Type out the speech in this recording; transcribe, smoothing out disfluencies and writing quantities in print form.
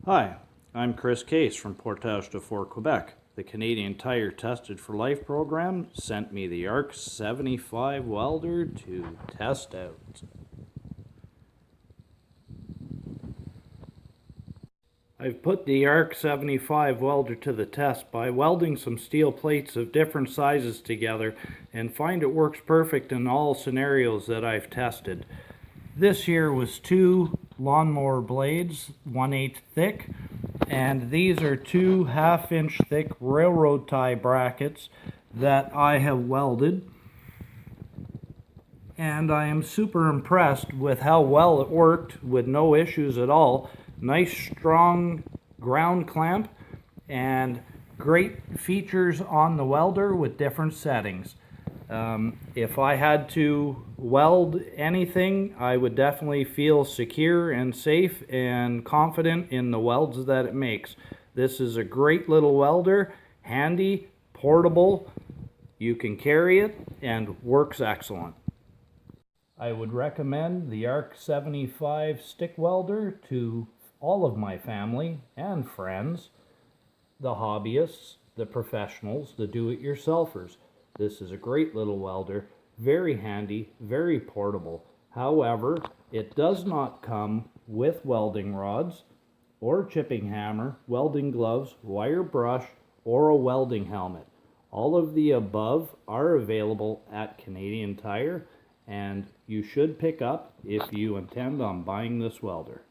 Hi, I'm Chris Case from Portage de Fort, Quebec. The Canadian Tire Tested for Life program sent me the Arc 75 welder to test out. I've put the Arc 75 welder to the test by welding some steel plates of different sizes together and find it works perfect in all scenarios that I've tested. This here was 2 lawnmower blades, 1/8 thick, and these are 2 1/2-inch thick railroad tie brackets that I have welded. And I am super impressed with how well it worked with no issues at all. Nice strong ground clamp and great features on the welder with different settings. If I had to weld anything, I would definitely feel secure and safe and confident in the welds that it makes. This is a great little welder, handy, portable, you can carry it, and works excellent. I would recommend the Arc 75 stick welder to all of my family and friends, the hobbyists, the professionals, the do-it-yourselfers. This is a great little welder, very handy, very portable. However, it does not come with welding rods or chipping hammer, welding gloves, wire brush, or a welding helmet. All of the above are available at Canadian Tire, and you should pick up if you intend on buying this welder.